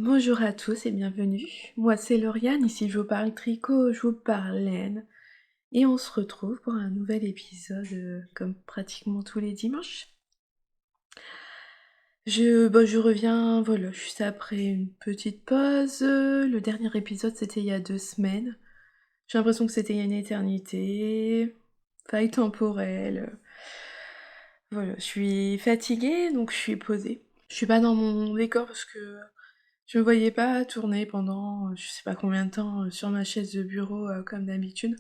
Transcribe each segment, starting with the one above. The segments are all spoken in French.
Bonjour à tous et bienvenue. Moi c'est Lauriane, ici je vous parle tricot, je vous parle laine. Et on se retrouve pour un nouvel épisode comme pratiquement tous les dimanches. Je reviens, voilà, juste après une petite pause. Le dernier épisode c'était il y a 2 semaines. J'ai l'impression que c'était il y a une éternité. Faille temporelle. Voilà, je suis fatiguée donc je suis posée. Je suis pas dans mon décor parce que je me voyais pas tourner pendant je sais pas combien de temps sur ma chaise de bureau comme d'habitude.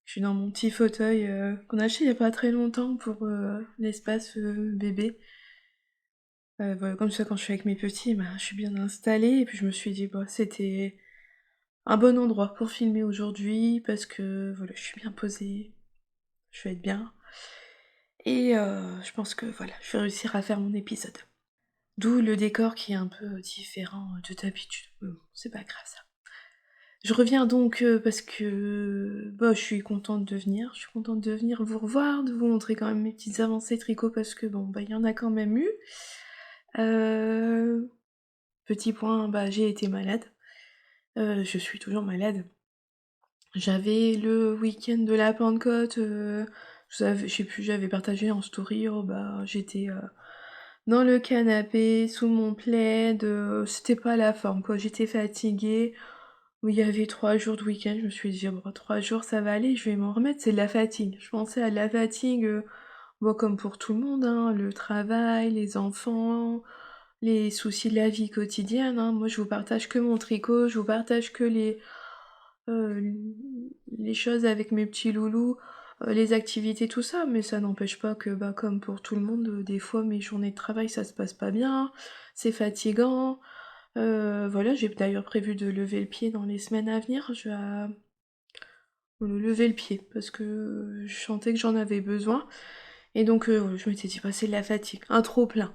Je suis dans mon petit fauteuil qu'on a acheté il y a pas très longtemps pour l'espace bébé. Voilà, comme ça quand je suis avec mes petits, bah, je suis bien installée et puis je me suis dit bah c'était un bon endroit pour filmer aujourd'hui parce que voilà, je suis bien posée, je vais être bien. Et je pense que voilà, je vais réussir à faire mon épisode. D'où le décor qui est un peu différent de d'habitude. Mais bon, c'est pas grave ça. Je reviens donc parce que bah, je suis contente de venir. Je suis contente de venir vous revoir, de vous montrer quand même mes petites avancées tricot parce que bon, bah il y en a quand même eu. Euh, Petit point, bah j'ai été malade. Je suis toujours malade. J'avais le week-end de la Pentecôte, je sais plus, j'avais partagé en story, oh bah j'étais dans le canapé, sous mon plaid, c'était pas la forme quoi, j'étais fatiguée. Oui, il y avait 3 jours de week-end, je me suis dit: «Bon 3 jours ça va aller, je vais m'en remettre», c'est de la fatigue. Je pensais à de la fatigue, bon comme pour tout le monde, hein, le travail, les enfants, les soucis de la vie quotidienne, hein. Moi je vous partage que mon tricot, je vous partage que heu, les choses avec mes petits loulous, les activités, tout ça, mais ça n'empêche pas que, bah, comme pour tout le monde, des fois mes journées de travail ça se passe pas bien, c'est fatigant. Voilà, j'ai d'ailleurs prévu de lever le pied dans les semaines à venir. Je vais lever le pied parce que je sentais que j'en avais besoin. Et donc, voilà, je m'étais dit, bah, c'est de la fatigue, un trop plein.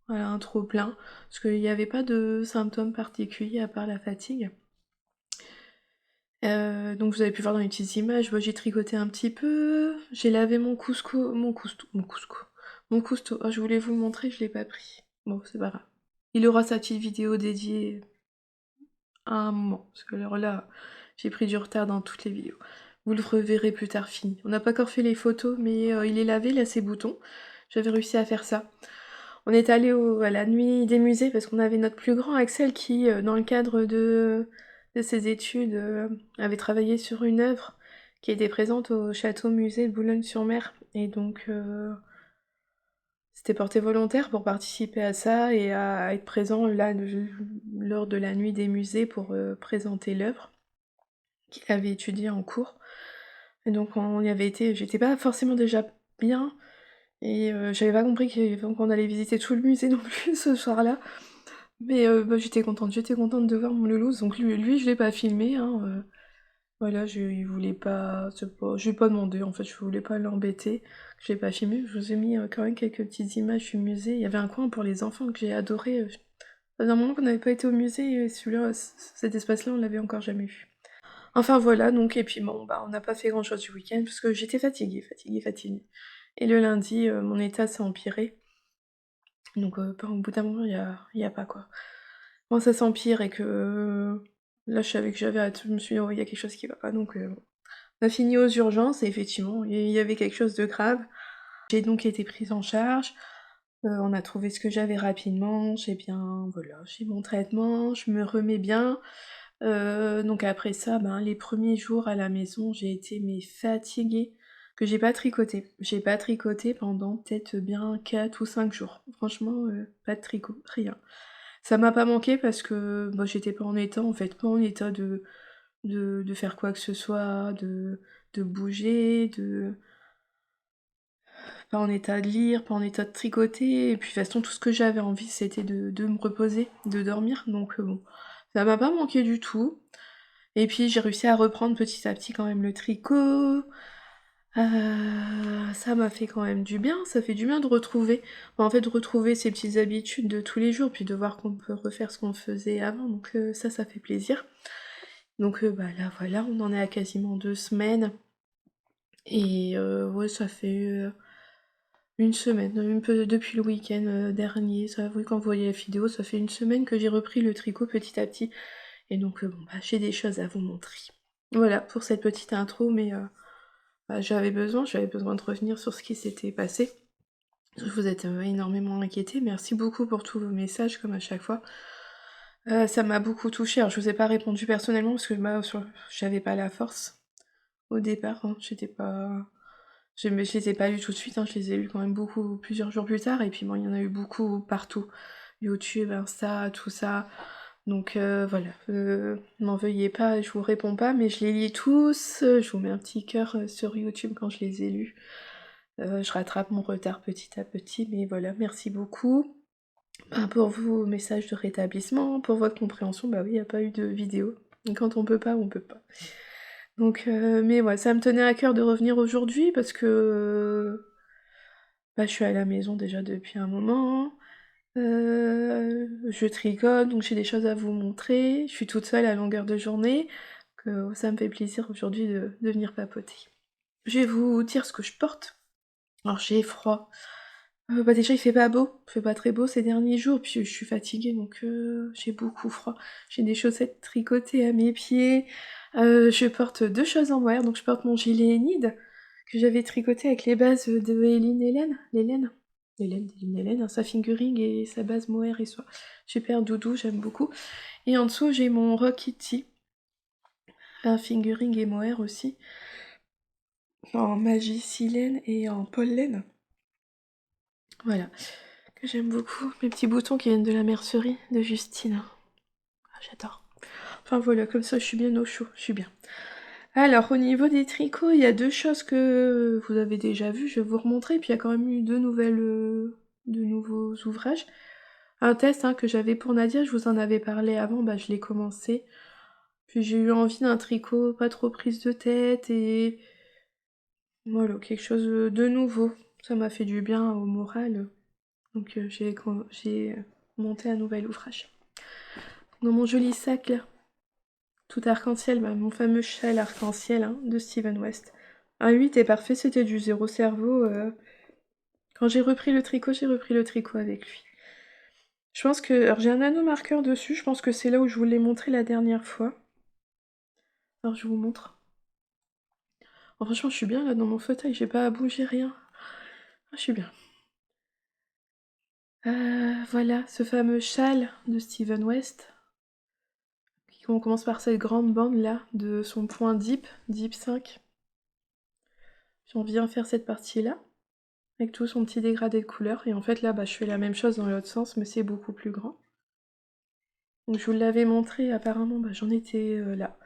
Voilà, un trop plein. Parce qu'il n'y avait pas de symptômes particuliers à part la fatigue. Donc vous avez pu voir dans les petites images, moi j'ai tricoté un petit peu, j'ai lavé mon cousteau. Oh, je voulais vous le montrer, je l'ai pas pris. Bon, c'est pas grave. Il aura sa petite vidéo dédiée à un moment, parce que alors là, j'ai pris du retard dans toutes les vidéos. Vous le reverrez plus tard fini. On n'a pas encore fait les photos, mais il est lavé, là, ses boutons. J'avais réussi à faire ça. On est allé à la nuit des musées, parce qu'on avait notre plus grand Axel qui, dans le cadre de ses études, avait travaillé sur une œuvre qui était présente au château-musée de Boulogne-sur-Mer. Et donc, c'était porté volontaire pour participer à ça et à être présent là lors de la nuit des musées pour présenter l'œuvre qu'il avait étudiée en cours. Et donc on y avait été, j'étais pas forcément déjà bien et j'avais pas compris qu'on allait visiter tout le musée non plus ce soir-là. Mais bah, j'étais contente de voir mon loulou, donc lui je l'ai pas filmé, hein, voilà, il voulait pas, c'est pas, je lui ai pas demandé en fait, je voulais pas l'embêter, je l'ai pas filmé, je vous ai mis quand même quelques petites images du musée. Il y avait un coin pour les enfants que j'ai adoré. Ça faisait un moment qu'on n'avait pas été au musée et celui-là, cet espace-là, on l'avait encore jamais vu. Enfin voilà, donc, et puis bon, bah on n'a pas fait grand-chose du week-end parce que j'étais fatiguée. Et le lundi, mon état s'est empiré. Donc au bout d'un moment, il y a pas quoi. Quand ça s'empire et que là je savais que j'avais hâte, je me suis dit: «Oh, il y a quelque chose qui va pas», donc bon. On a fini aux urgences et effectivement, il y avait quelque chose de grave. J'ai donc été prise en charge, on a trouvé ce que j'avais rapidement, j'ai bien voilà, j'ai mon traitement, je me remets bien. Donc après ça, ben, les premiers jours à la maison, j'ai été mais fatiguée, que j'ai pas tricoté. J'ai pas tricoté pendant peut-être bien 4 ou 5 jours. Franchement, pas de tricot, rien. Ça m'a pas manqué parce que, bah, j'étais pas en état, en fait, pas en état de faire quoi que ce soit, de bouger, pas en état de lire, pas en état de tricoter. Et puis de toute façon, tout ce que j'avais envie, c'était de me reposer, de dormir. Donc bon, ça m'a pas manqué du tout. Et puis j'ai réussi à reprendre petit à petit quand même le tricot. Ça m'a fait quand même du bien, ça fait du bien de retrouver, bah, en fait de retrouver ses petites habitudes de tous les jours, puis de voir qu'on peut refaire ce qu'on faisait avant, donc ça fait plaisir. Donc bah là voilà, on en est à quasiment 2 semaines et ouais ça fait Une semaine, un peu depuis le week-end, dernier, ça oui, quand vous voyez la vidéo, ça fait une semaine que j'ai repris le tricot petit à petit et donc bon, bah, j'ai des choses à vous montrer. Voilà pour cette petite intro, mais bah, j'avais besoin de revenir sur ce qui s'était passé. Vous êtes, énormément inquiétés. Merci beaucoup pour tous vos messages comme à chaque fois. Ça m'a beaucoup touchée. Alors je vous ai pas répondu personnellement parce que, bah, j'avais pas la force au départ, hein. Je les ai pas lus tout de suite, hein, je les ai lus quand même beaucoup plusieurs jours plus tard et puis bon, il y en a eu beaucoup partout. YouTube, Insta, tout ça. Donc voilà, m'en veuillez pas, je vous réponds pas, mais je les lis tous, je vous mets un petit cœur, sur YouTube quand je les ai lus. Je rattrape mon retard petit à petit, mais voilà, merci beaucoup. Ben, pour vos messages de rétablissement, pour votre compréhension, bah oui, il y a pas eu de vidéo. Quand on peut pas, on peut pas. Donc mais ouais, ça me tenait à cœur de revenir aujourd'hui parce que, bah, je suis à la maison déjà depuis un moment, je tricote, donc j'ai des choses à vous montrer. Je suis toute seule à longueur de journée, que ça me fait plaisir aujourd'hui de venir papoter. Je vais vous dire ce que je porte. Alors j'ai froid. Bah, déjà il fait pas beau, il fait pas très beau ces derniers jours, puis je suis fatiguée donc j'ai beaucoup froid. J'ai des chaussettes tricotées à mes pieds, je porte 2 choses en mohair, donc je porte mon gilet Enid que j'avais tricoté avec les bases de Hélène Hélène, hein, sa fingering et sa base mohair et soie. Super doudou, j'aime beaucoup. Et en dessous j'ai mon Rock Kitty, un fingering et mohair aussi, en magie silène et en pollen. Voilà. Que j'aime beaucoup. Mes petits boutons qui viennent de la mercerie de Justine. Ah, j'adore. Enfin voilà, comme ça je suis bien au chaud, je suis bien. Alors au niveau des tricots, il y a deux choses que vous avez déjà vues, je vais vous remontrer, puis il y a quand même eu de nouveaux ouvrages. Un test hein, que j'avais pour Nadia, je vous en avais parlé avant, bah je l'ai commencé. Puis j'ai eu envie d'un tricot pas trop prise de tête et voilà, quelque chose de nouveau. Ça m'a fait du bien au moral. Donc j'ai monté un nouvel ouvrage. Dans mon joli sac là, tout arc-en-ciel, bah, mon fameux châle arc-en-ciel hein, de Steven West. Un 8 est parfait, c'était du zéro cerveau. Quand j'ai repris le tricot avec lui. Je pense que. Alors j'ai un anneau marqueur dessus, je pense que c'est là où je vous l'ai montré la dernière fois. Alors je vous montre. Oh, franchement, je suis bien là dans mon fauteuil, j'ai pas à bouger rien. Ah, je suis bien. Voilà, ce fameux châle de Steven West. On commence par cette grande bande là de son point Deep 5. Puis on vient faire cette partie là, avec tout son petit dégradé de couleur. Et en fait là, bah, je fais la même chose dans l'autre sens, mais c'est beaucoup plus grand. Donc je vous l'avais montré, apparemment, bah, j'en étais là.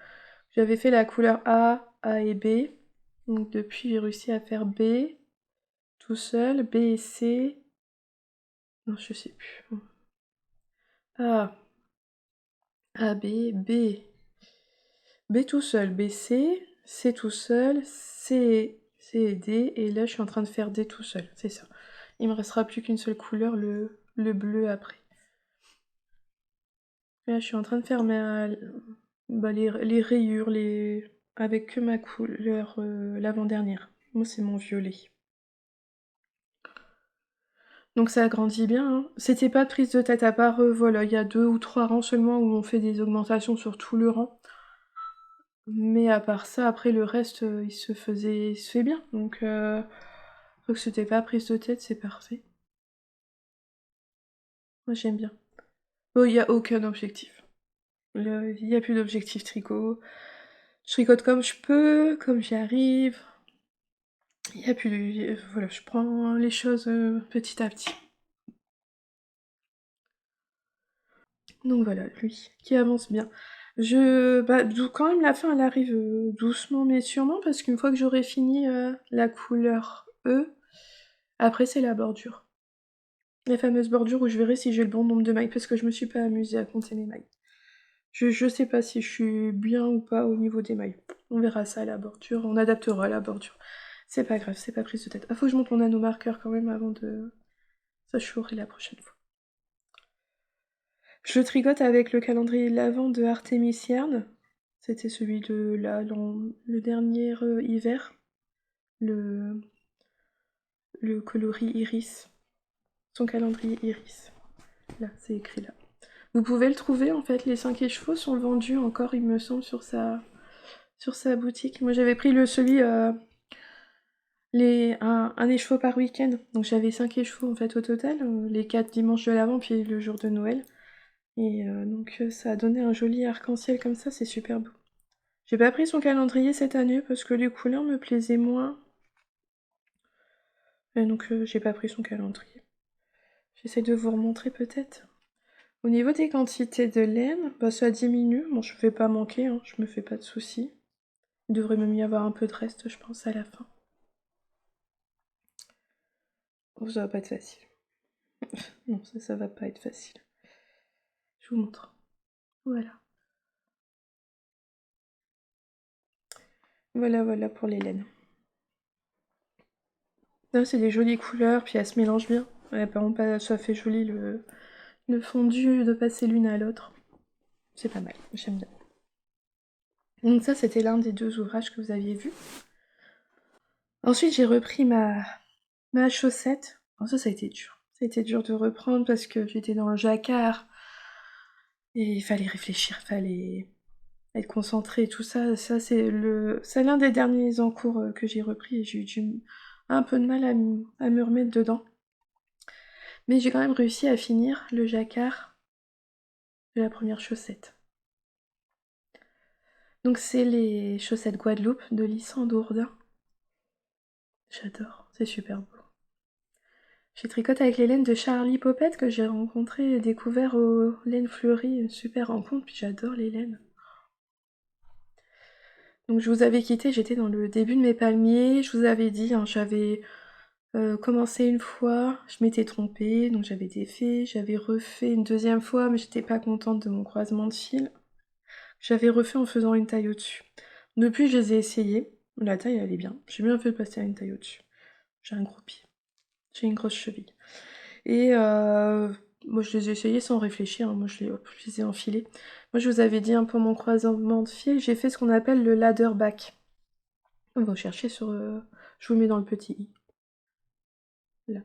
J'avais fait la couleur A et B. Donc depuis, j'ai réussi à faire B tout seul, B et C. Non, je sais plus. A, A, B. B tout seul, B, C tout seul, C et D. Et là, je suis en train de faire D tout seul, c'est ça. Il me restera plus qu'une seule couleur, le bleu après. Et là, je suis en train de faire bah, les rayures, avec que ma couleur l'avant-dernière. Moi, c'est mon violet. Donc ça grandit bien, hein. C'était pas de prise de tête à part, voilà, il y a 2 ou 3 rangs seulement où on fait des augmentations sur tout le rang. Mais à part ça, après le reste, il se fait bien. Donc que c'était pas prise de tête, c'est parfait. Moi j'aime bien. Oh, il y a aucun objectif. Il y a plus d'objectif tricot. Je tricote comme je peux, comme j'y arrive. Il y a plus de... Voilà, je prends les choses petit à petit. Donc voilà, lui, qui avance bien. Quand même, la fin, elle arrive doucement mais sûrement, parce qu'une fois que j'aurai fini la couleur E, après c'est la bordure. La fameuse bordure où je verrai si j'ai le bon nombre de mailles, parce que je me suis pas amusée à compter mes mailles. Je sais pas si je suis bien ou pas au niveau des mailles. On verra ça à la bordure, on adaptera la bordure. C'est pas grave, c'est pas prise de tête. Ah, faut que je monte mon anneau marqueur quand même avant de... Ça, je ferai la prochaine fois. Je tricote avec le calendrier de l'Avent de Artemis Yarn. C'était celui de là, dans le dernier hiver. Le... le coloris iris, son calendrier iris. Là, c'est écrit là. Vous pouvez le trouver en fait, les 5 écheveaux sont vendus encore, il me semble, sur sa boutique. Moi j'avais pris celui un écheveau par week-end, donc j'avais 5 écheveaux en fait au total, les 4 dimanches de l'Avent puis le jour de Noël. Et donc ça a donné un joli arc-en-ciel comme ça, c'est super beau. J'ai pas pris son calendrier cette année parce que les couleurs me plaisaient moins. Et donc j'ai pas pris son calendrier. J'essaie de vous remontrer peut-être. Au niveau des quantités de laine, bah ça diminue. Bon, je vais pas manquer, hein, je me fais pas de soucis. Il devrait même y avoir un peu de reste, je pense, à la fin. Oh, ça va pas être facile. Non, ça va pas être facile. Je vous montre. Voilà. Voilà pour les laines. Là, c'est des jolies couleurs, puis elles se mélangent bien. Ouais, par contre, ça fait joli le fondu de passer l'une à l'autre. C'est pas mal, j'aime bien. Donc ça, c'était l'un des 2 ouvrages que vous aviez vus. Ensuite, j'ai repris ma chaussette. Oh, ça a été dur. Ça a été dur de reprendre parce que j'étais dans le jacquard. Et il fallait réfléchir, il fallait être concentré, tout ça. C'est l'un des derniers encours que j'ai repris et j'ai eu un peu de mal à me remettre dedans. Mais j'ai quand même réussi à finir le jacquard de la première chaussette. Donc c'est les chaussettes Guadeloupe de Lissandre Dourdin. J'adore, c'est super beau. J'ai tricoté avec les laines de Charlie Popette que j'ai rencontré et découvert aux laines fleuries, une super rencontre, puis j'adore les laines. Donc je vous avais quitté, j'étais dans le début de mes palmiers, je vous avais dit, hein, j'avais commencé une fois, je m'étais trompée, donc j'avais défait, j'avais refait une deuxième fois, mais j'étais pas contente de mon croisement de fil. J'avais refait en faisant une taille au-dessus. Depuis, je les ai essayés, la taille elle est bien, j'ai bien fait de passer à une taille au-dessus. J'ai un gros pied, j'ai une grosse cheville. Et moi je les ai essayés sans réfléchir, hein, moi je les ai enfilés. Moi je vous avais dit, hein, pour mon croisement de fil, j'ai fait ce qu'on appelle le ladder back. On va chercher sur... je vous le mets dans le petit i. Là.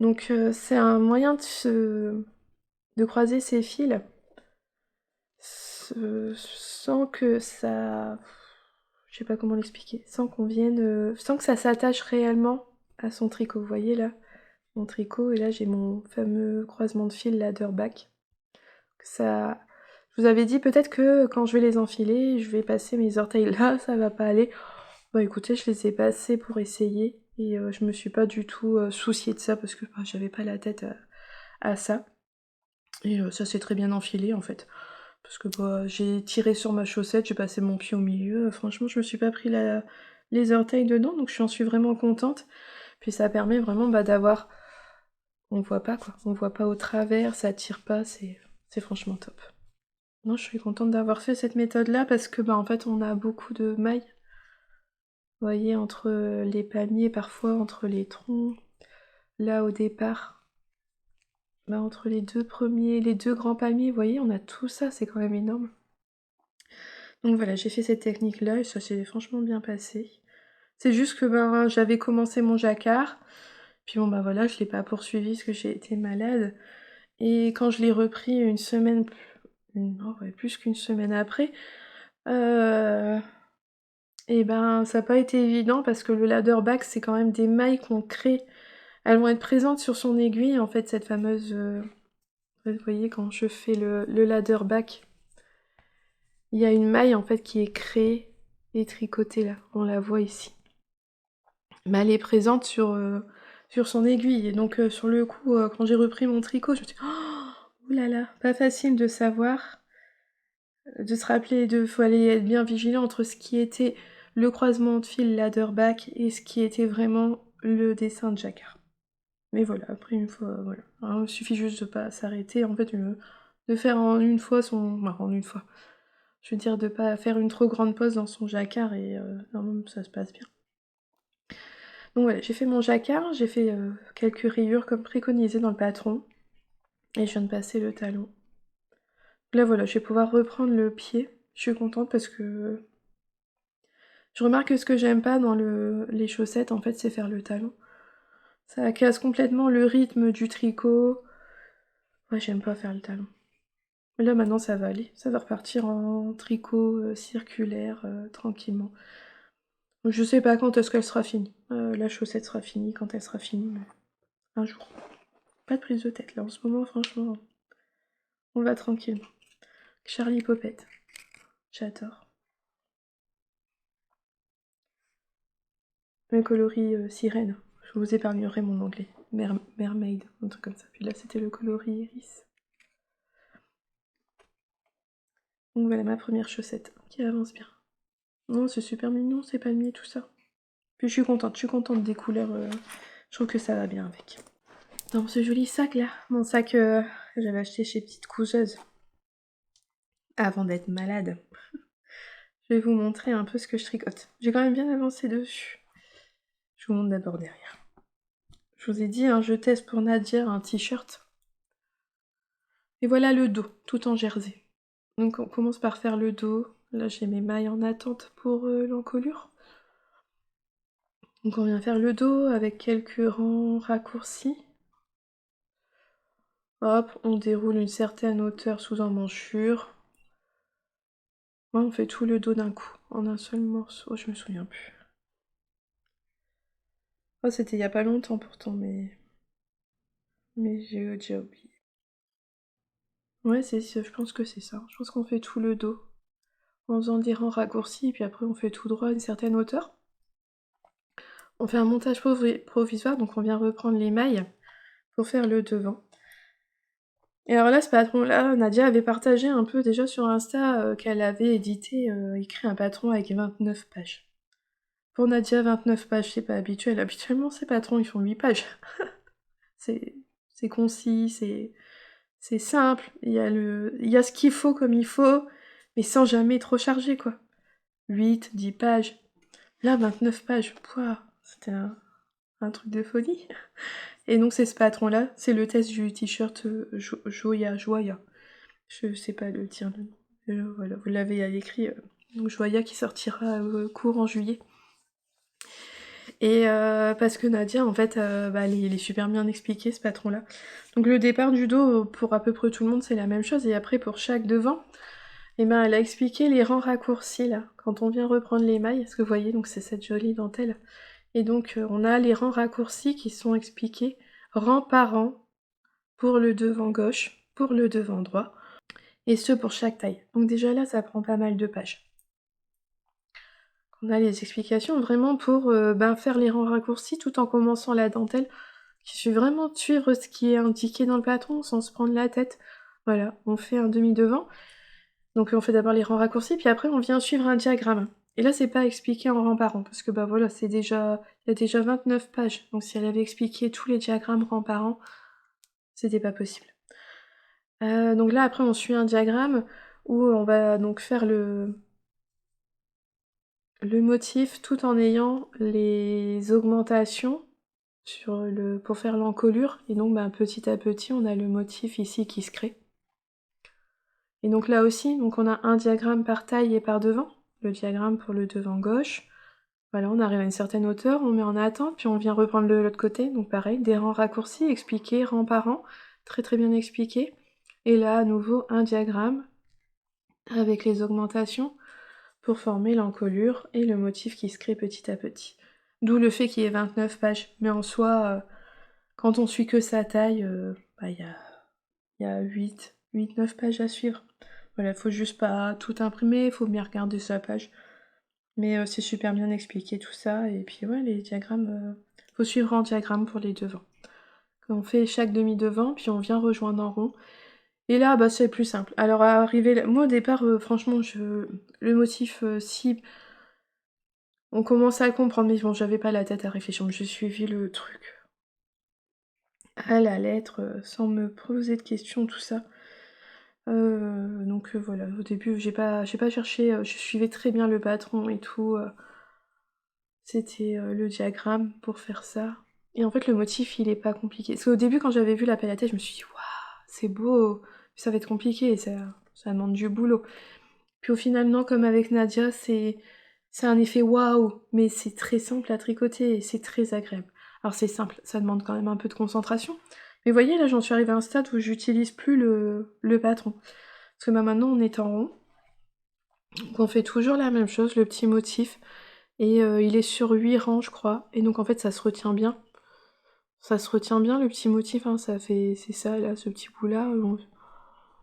Donc c'est un moyen de croiser ses fils sans que ça... Je sais pas comment l'expliquer. Sans qu'on vienne... sans que ça s'attache réellement à son tricot. Vous voyez là mon tricot, et là j'ai mon fameux croisement de fil ladder back. Ça... Je vous avais dit peut-être que quand je vais les enfiler, je vais passer mes orteils là, ça va pas aller. Bah écoutez, je les ai passés pour essayer et je me suis pas du tout souciée de ça parce que bah, j'avais pas la tête à ça. Et ça s'est très bien enfilé en fait. Parce que bah, j'ai tiré sur ma chaussette, j'ai passé mon pied au milieu. Franchement, je me suis pas pris les orteils dedans, donc j'en suis vraiment contente. Puis ça permet vraiment bah, d'avoir... On voit pas quoi, on voit pas au travers, ça tire pas, c'est franchement top. Non, je suis contente d'avoir fait cette méthode-là parce que bah en fait on a beaucoup de mailles. Vous voyez, entre les palmiers, parfois entre les troncs, là au départ, bah, entre les deux grands palmiers, vous voyez, on a tout ça, c'est quand même énorme. Donc voilà, j'ai fait cette technique-là et ça s'est franchement bien passé. C'est juste que ben j'avais commencé mon jacquard, puis bon bah voilà, je l'ai pas poursuivi parce que j'ai été malade. Et quand je l'ai repris une semaine, non, ouais, plus qu'une semaine après, et ben ça n'a pas été évident parce que le ladder back, c'est quand même des mailles qu'on crée. Elles vont être présentes sur son aiguille, en fait, cette fameuse... vous voyez, quand je fais le ladder back, il y a une maille, en fait, qui est créée et tricotée, là. On la voit ici. Mais elle est présente sur son aiguille. Et donc, sur le coup, quand j'ai repris mon tricot, je me suis dit... Oh là là, pas facile de savoir, de se rappeler, faut aller être bien vigilant entre ce qui était le croisement de fil ladder back et ce qui était vraiment le dessin de jacquard. Mais voilà, après une fois, voilà. Alors, il suffit juste de pas s'arrêter, en fait, de faire en une fois son... Enfin, en une fois. Je veux dire, de pas faire une trop grande pause dans son jacquard et normalement, ça se passe bien. Donc voilà, j'ai fait mon jacquard, j'ai fait quelques rayures comme préconisé dans le patron. Et je viens de passer le talon. Là voilà, je vais pouvoir reprendre le pied. Je suis contente parce que Je remarque que ce que j'aime pas dans les chaussettes, en fait, c'est faire le talon. Ça casse complètement le rythme du tricot. Ouais, j'aime pas faire le talon. Mais là, maintenant, ça va aller. Ça va repartir en tricot circulaire, tranquillement. Donc, je sais pas quand est-ce qu'elle sera finie. La chaussette sera finie, quand elle sera finie, mais un jour. Pas de prise de tête, là, en ce moment, franchement, on va tranquillement. Charlie Popette. J'adore. Un coloris sirène. Je vous épargnerai mon anglais. Mermaid, un truc comme ça. Puis là, c'était le coloris iris. Donc voilà ma première chaussette qui avance bien. Non, c'est super mignon, c'est palmier, tout ça. Puis je suis contente des couleurs. Je trouve que ça va bien avec. Dans ce joli sac là, mon sac que j'avais acheté chez Petite Couseuse avant d'être malade. Je vais vous montrer un peu ce que je tricote. J'ai quand même bien avancé dessus. Je vous montre d'abord derrière. Je vous ai dit, hein, je teste pour Nadia un t-shirt. Et voilà le dos, tout en jersey. Donc on commence par faire le dos. Là j'ai mes mailles en attente pour l'encolure. Donc on vient faire le dos avec quelques rangs raccourcis. Hop, on déroule une certaine hauteur sous emmanchure. Ouais, on fait tout le dos d'un coup, en un seul morceau. Oh, je me souviens plus. Oh, c'était il y a pas longtemps pourtant, mais j'ai déjà oublié. Ouais, je pense que c'est ça. Je pense qu'on fait tout le dos. En faisant des rangs raccourcis, puis après on fait tout droit à une certaine hauteur. On fait un montage provisoire, donc on vient reprendre les mailles pour faire le devant. Et alors là, ce patron-là, Nadia avait partagé un peu déjà sur Insta qu'elle avait écrit un patron avec 29 pages. Pour Nadia, 29 pages, c'est pas habituel. Habituellement, ces patrons, ils font 8 pages. c'est concis, c'est simple. Il y a ce qu'il faut comme il faut, mais sans jamais trop charger, quoi. 8, 10 pages. Là, 29 pages. Pouah, c'était un truc de folie. Et donc, c'est ce patron-là. C'est le test du t-shirt Joya. Je sais pas le dire. Voilà, vous l'avez à l'écrit. Donc, Joya qui sortira court en juillet. Et parce que Nadia, en fait, il est super bien expliqué, ce patron-là. Donc le départ du dos, pour à peu près tout le monde, c'est la même chose. Et après, pour chaque devant, eh ben, elle a expliqué les rangs raccourcis, là. Quand on vient reprendre les mailles, est-ce que vous voyez, donc c'est cette jolie dentelle. Et donc, on a les rangs raccourcis qui sont expliqués rang par rang pour le devant gauche, pour le devant droit, et ce pour chaque taille. Donc déjà là, ça prend pas mal de pages. On a les explications vraiment pour faire les rangs raccourcis tout en commençant la dentelle. Je suis vraiment suivre ce qui est indiqué dans le patron sans se prendre la tête. Voilà, on fait un demi-devant. Donc on fait d'abord les rangs raccourcis, puis après on vient suivre un diagramme. Et là, c'est pas expliqué en rang par rang, parce que voilà, il y a déjà 29 pages. Donc si elle avait expliqué tous les diagrammes rang par rang, c'était pas possible. Donc là, après, on suit un diagramme où on va donc faire le motif tout en ayant les augmentations pour faire l'encolure. Et donc, petit à petit, on a le motif ici qui se crée. Et donc là aussi, donc on a un diagramme par taille et par devant. Le diagramme pour le devant gauche. Voilà, on arrive à une certaine hauteur, on met en attente, puis on vient reprendre de l'autre côté. Donc pareil, des rangs raccourcis, expliqués rang par rang. Très très bien expliqué. Et là, à nouveau, un diagramme avec les augmentations pour former l'encolure et le motif qui se crée petit à petit. D'où le fait qu'il y ait 29 pages. Mais en soi, quand on suit que sa taille, il y a 8-9 pages à suivre. Voilà, faut juste pas tout imprimer, faut bien regarder sa page. Mais c'est super bien expliqué tout ça. Et puis ouais, les diagrammes, faut suivre en diagramme pour les devants. On fait chaque demi-devant, puis on vient rejoindre en rond. Et là, c'est plus simple. Alors, moi au départ, franchement, le motif, si on commence à le comprendre, mais bon, j'avais pas la tête à réfléchir, j'ai suivi le truc à la lettre, sans me poser de questions, tout ça. Donc voilà, au début, j'ai pas cherché, je suivais très bien le patron et tout. C'était le diagramme pour faire ça. Et en fait, le motif, il est pas compliqué. Parce qu'au début, quand j'avais vu l'appel à tête, je me suis dit, waouh, c'est beau, ça va être compliqué, ça demande du boulot. Puis au final, non, comme avec Nadia, c'est C'est un effet waouh, mais c'est très simple à tricoter et c'est très agréable. Alors c'est simple, ça demande quand même un peu de concentration. Mais vous voyez, là j'en suis arrivée à un stade où j'utilise plus le patron. Parce que maintenant on est en rond, donc on fait toujours la même chose, le petit motif. Et il est sur 8 rangs je crois. Et donc en fait ça se retient bien. Ça se retient bien le petit motif, hein, ça fait. C'est ça là, ce petit bout là.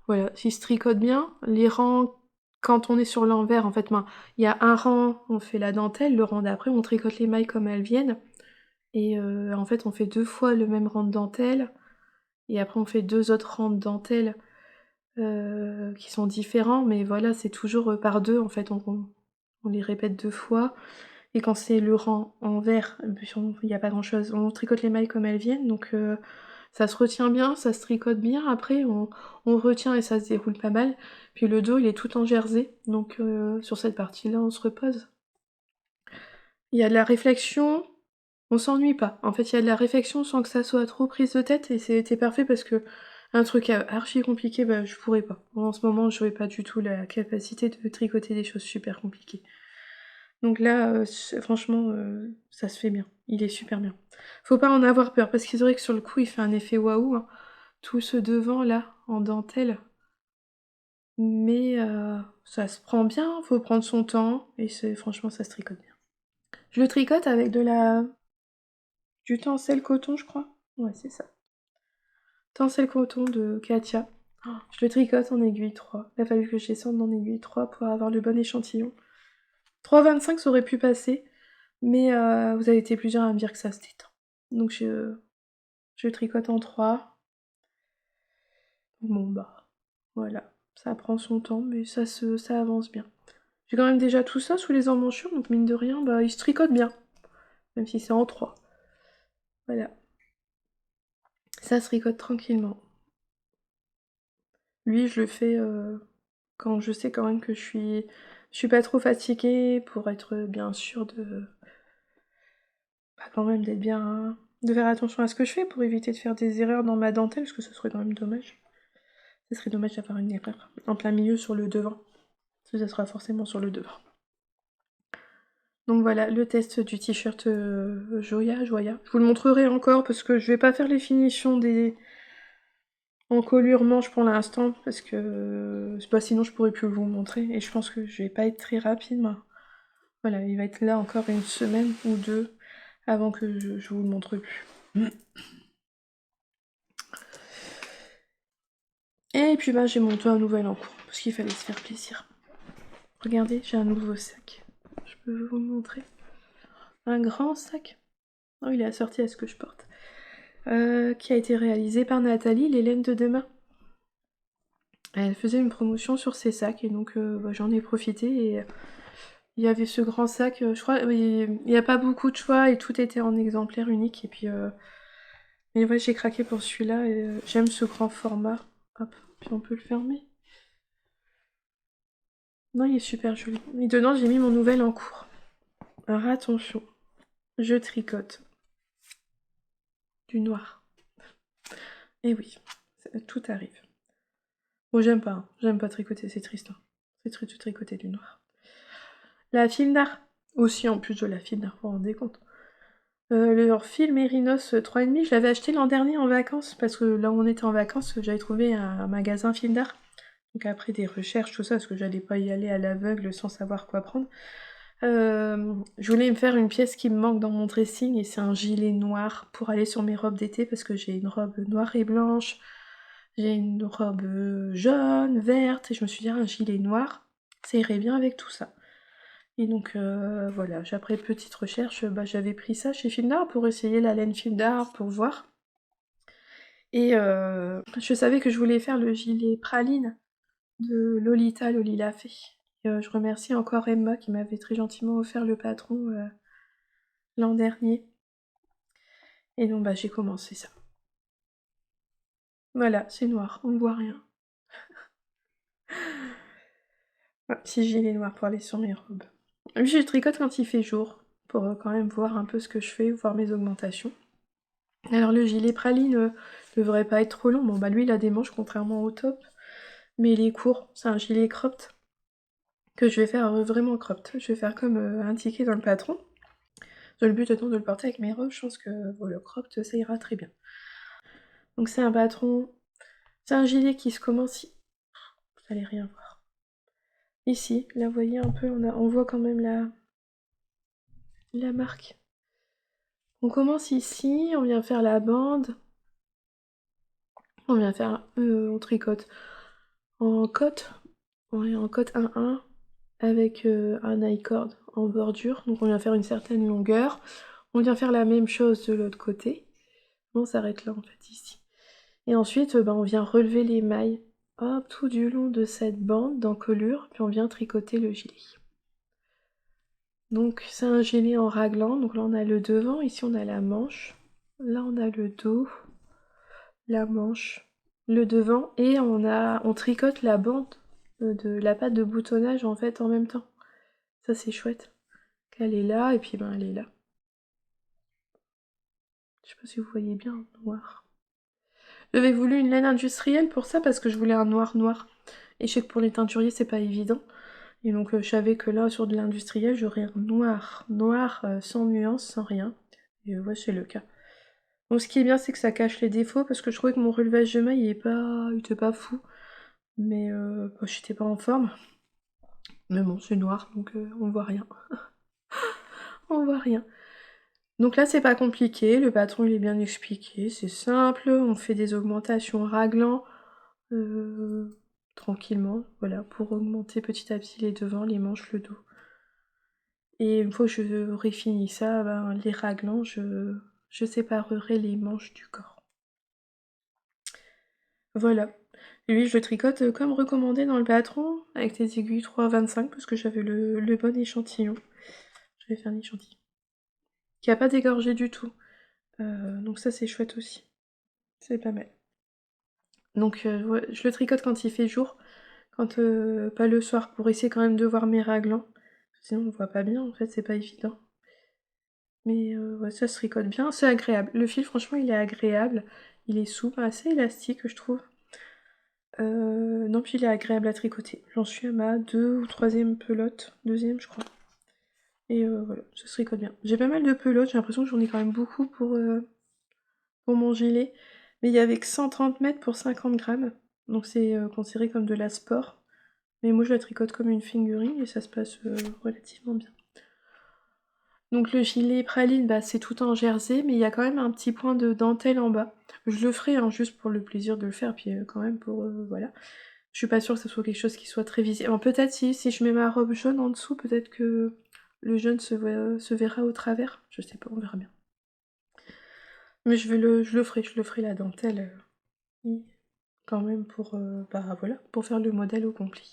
Voilà, s'il se tricote bien, les rangs, quand on est sur l'envers, en fait, ben, il y a un rang, on fait la dentelle, le rang d'après, on tricote les mailles comme elles viennent, et en fait, on fait 2 fois le même rang de dentelle, et après on fait 2 autres rangs de dentelle qui sont différents, mais voilà, c'est toujours par deux, en fait, on les répète 2 fois, et quand c'est le rang envers, il n'y a pas grand-chose, on tricote les mailles comme elles viennent, donc ça se retient bien, ça se tricote bien, après on retient et ça se déroule pas mal. Puis le dos il est tout en jersey, donc sur cette partie-là on se repose. Il y a de la réflexion, on s'ennuie pas. En fait il y a de la réflexion sans que ça soit trop prise de tête et c'était parfait parce que un truc archi compliqué, bah je pourrais pas. En ce moment j'aurais pas du tout la capacité de tricoter des choses super compliquées. Donc là, franchement, ça se fait bien. Il est super bien. Faut pas en avoir peur, parce que c'est vrai que sur le coup, il fait un effet waouh, hein. Tout ce devant là, en dentelle. Mais ça se prend bien, faut prendre son temps, et franchement, ça se tricote bien. Je le tricote avec du tencel coton, je crois. Ouais, c'est ça. Tencel coton de Katia. Oh, je le tricote en aiguille 3. Il a fallu que je descende en aiguille 3 pour avoir le bon échantillon. 3,25 ça aurait pu passer, mais vous avez été plusieurs à me dire que ça se détend. Donc je tricote en 3. Bon bah, voilà. Ça prend son temps, mais ça avance bien. J'ai quand même déjà tout ça sous les emmanchures, donc mine de rien, bah il se tricote bien. Même si c'est en 3. Voilà. Ça se tricote tranquillement. Lui, je le fais quand je sais quand même que je suis pas trop fatiguée pour être bien sûre de. Bah, quand même d'être bien. De faire attention à ce que je fais pour éviter de faire des erreurs dans ma dentelle, parce que ce serait quand même dommage. Ce serait dommage d'avoir une erreur en plein milieu sur le devant. Parce que ça sera forcément sur le devant. Donc voilà, le test du t-shirt Joya. Je vous le montrerai encore parce que je vais pas faire les finitions en colure manche pour l'instant parce que sinon je pourrais plus vous montrer et je pense que je vais pas être très rapide. Voilà, il va être là encore une semaine ou deux avant que je vous le montre plus. Et puis bah j'ai monté un nouvel en cours parce qu'il fallait se faire plaisir. Regardez, j'ai un nouveau sac. Je peux vous le montrer. Un grand sac. Oh, il est assorti à ce que je porte. Qui a été réalisé par Nathalie, l'Hélène de demain. Elle faisait une promotion sur ses sacs et donc bah, j'en ai profité et il y avait ce grand sac, je crois, il n'y a pas beaucoup de choix et tout était en exemplaire unique et puis mais ouais, j'ai craqué pour celui-là et j'aime ce grand format. Hop, puis on peut le fermer. Non, il est super joli. Et dedans, j'ai mis mon nouvel en cours. Alors attention, je tricote du noir. Et oui, tout arrive. Bon, j'aime pas, hein. J'aime pas tricoter, c'est triste, hein. C'est triste de tricoter du noir. La file d'art, aussi en plus de la file d'art, vous vous rendez compte. Leur fil Mérinos 3,5, je l'avais acheté l'an dernier en vacances, parce que là où on était en vacances, j'avais trouvé un magasin fil d'art. Donc après des recherches, tout ça, parce que j'allais pas y aller à l'aveugle sans savoir quoi prendre. Je voulais me faire une pièce qui me manque dans mon dressing, et c'est un gilet noir pour aller sur mes robes d'été, parce que j'ai une robe noire et blanche, j'ai une robe jaune, verte, et je me suis dit, un gilet noir, ça irait bien avec tout ça. Et donc voilà, après petite recherche, bah, j'avais pris ça chez Fildar pour essayer la laine Fildar pour voir. Et je savais que je voulais faire le gilet praline de Lolita Lolila Fée. Et, je remercie encore Emma qui m'avait très gentiment offert le patron l'an dernier. Et donc bah j'ai commencé ça. Voilà, c'est noir, on ne voit rien. Un petit gilet noir pour aller sur mes robes. Lui je tricote quand il fait jour, pour quand même voir un peu ce que je fais, voir mes augmentations. Alors le gilet praline devrait pas être trop long. Bon bah lui il a des manches contrairement au top. Mais il est court, c'est un gilet cropped. que je vais faire vraiment cropped. Je vais faire comme indiqué dans le patron. Le but étant de le porter avec mes robes, je pense que le cropped ça ira très bien. Donc c'est un patron, c'est un gilet qui se commence, vous allez rien voir. Ici, là vous voyez un peu, on voit quand même la marque. On commence ici, on vient faire la bande, on vient faire, on tricote en cote, ouais, en cote 1-1 avec un I-cord en bordure, donc on vient faire une certaine longueur. On vient faire la même chose de l'autre côté. On s'arrête là en fait ici. Et ensuite, on vient relever les mailles, hop, tout du long de cette bande d'encolure, puis on vient tricoter le gilet. Donc c'est un gilet en raglan, donc là on a le devant, ici on a la manche, là on a le dos, la manche, le devant, et on tricote la bande de la patte de boutonnage en fait en même temps. Ça c'est chouette. Elle est là, et puis elle est là. Je sais pas si vous voyez bien, noir. J'avais voulu une laine industrielle pour ça parce que je voulais un noir noir. Et je sais que pour les teinturiers c'est pas évident. Et donc je savais que là sur de l'industriel j'aurais un noir, noir sans nuance, sans rien. Et ouais c'est le cas. Donc ce qui est bien c'est que ça cache les défauts parce que je trouvais que mon relevage de maille il était pas fou. Mais j'étais pas en forme. Mais bon c'est noir donc on voit rien. On voit rien. Donc là c'est pas compliqué, le patron il est bien expliqué, c'est simple, on fait des augmentations raglant tranquillement, voilà, pour augmenter petit à petit les devants, les manches, le dos. Et une fois que j'aurai fini ça, les raglants, je séparerai les manches du corps. Voilà. Lui, je le tricote comme recommandé dans le patron, avec des aiguilles 3,25 parce que j'avais le bon échantillon. Je vais faire un échantillon. Qui a pas dégorgé du tout. Donc ça, c'est chouette aussi. C'est pas mal. Donc ouais, je le tricote quand il fait jour, quand pas le soir, pour essayer quand même de voir mes raglans. Sinon on voit pas bien, en fait, c'est pas évident. Mais ouais, ça se tricote bien, c'est agréable. Le fil, franchement, il est agréable. Il est souple, assez élastique, je trouve. Non, puis il est agréable à tricoter. J'en suis à ma 2e ou 3e pelote. 2e, je crois. Et voilà, ça se tricote bien. J'ai pas mal de pelotes, j'ai l'impression que j'en ai quand même beaucoup pour mon gilet. Mais il y avait que 130 mètres pour 50 grammes. Donc c'est considéré comme de la sport. Mais moi je la tricote comme une figurine et ça se passe relativement bien. Donc le gilet praline, c'est tout en jersey, mais il y a quand même un petit point de dentelle en bas. Je le ferai juste pour le plaisir de le faire, puis quand même pour... voilà. Je suis pas sûre que ce soit quelque chose qui soit très visible. Enfin, peut-être si je mets ma robe jaune en dessous, peut-être que le jaune se verra au travers. Je sais pas, on verra bien. Mais je le ferai la dentelle quand même pour, voilà, pour faire le modèle au complet.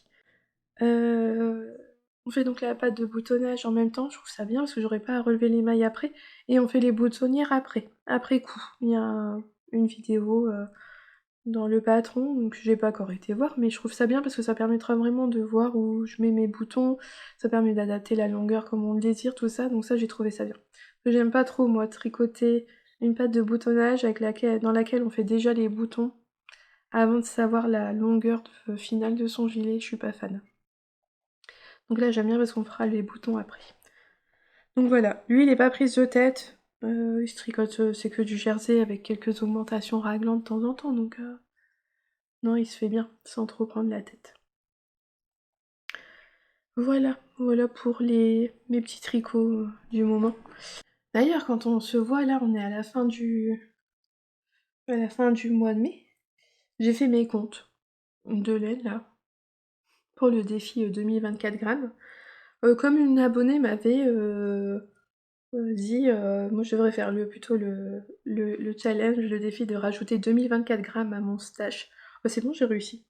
On fait donc la pâte de boutonnage en même temps, je trouve ça bien parce que j'aurais pas à relever les mailles après. Et on fait les boutonnières après coup. Il y a une vidéo dans le patron, donc j'ai pas encore été voir, mais je trouve ça bien parce que ça permettra vraiment de voir où je mets mes boutons, ça permet d'adapter la longueur comme on le désire, tout ça, donc ça j'ai trouvé ça bien. J'aime pas trop moi tricoter une pâte de boutonnage dans laquelle on fait déjà les boutons avant de savoir la longueur finale de son gilet, je suis pas fan. Donc là j'aime bien parce qu'on fera les boutons après. Donc voilà, lui il est pas prise de tête, il se tricote, c'est que du jersey avec quelques augmentations raglantes de temps en temps, donc non il se fait bien, sans trop prendre la tête. Voilà, voilà pour mes petits tricots du moment. D'ailleurs quand on se voit là, on est à la fin du mois de mai, j'ai fait mes comptes de laine là, pour le défi 2024 grammes. Comme une abonnée m'avait dit, moi je devrais faire plutôt le challenge, le défi de rajouter 2024 grammes à mon stash. Oh, c'est bon, j'ai réussi.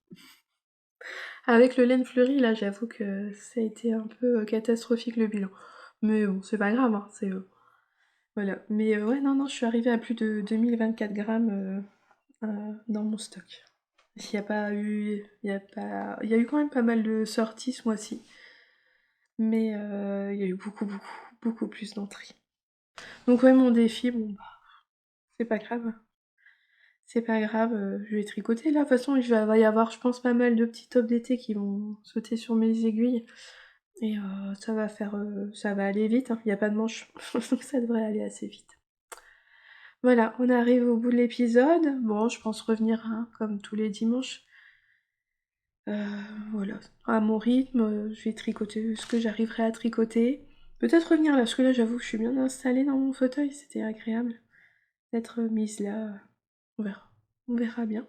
Avec le laine fleuri, là, j'avoue que ça a été un peu catastrophique le bilan. Mais bon, c'est pas grave, hein, voilà. Mais ouais, non, je suis arrivée à plus de 2024 grammes dans mon stock. Il y a pas eu... Il y a eu quand même pas mal de sorties ce mois-ci. Mais il y a eu beaucoup plus d'entrées. Donc ouais, mon défi, c'est pas grave. C'est pas grave, je vais tricoter là. De toute façon, va y avoir, je pense, pas mal de petits tops d'été qui vont sauter sur mes aiguilles. et ça va aller vite, hein, il y a pas de manches, donc ça devrait aller assez vite. Voilà, on arrive au bout de l'épisode. Bon, je pense revenir, hein, comme tous les dimanches. Voilà, à mon rythme, je vais tricoter ce que j'arriverai à tricoter. Peut-être revenir là, parce que là, j'avoue que je suis bien installée dans mon fauteuil, c'était agréable d'être mise là. On verra. On verra bien.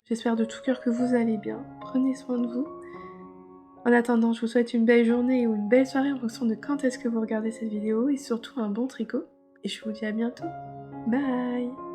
J'espère de tout cœur que vous allez bien. Prenez soin de vous. En attendant, je vous souhaite une belle journée ou une belle soirée en fonction de quand est-ce que vous regardez cette vidéo et surtout un bon tricot. Et je vous dis à bientôt. Bye!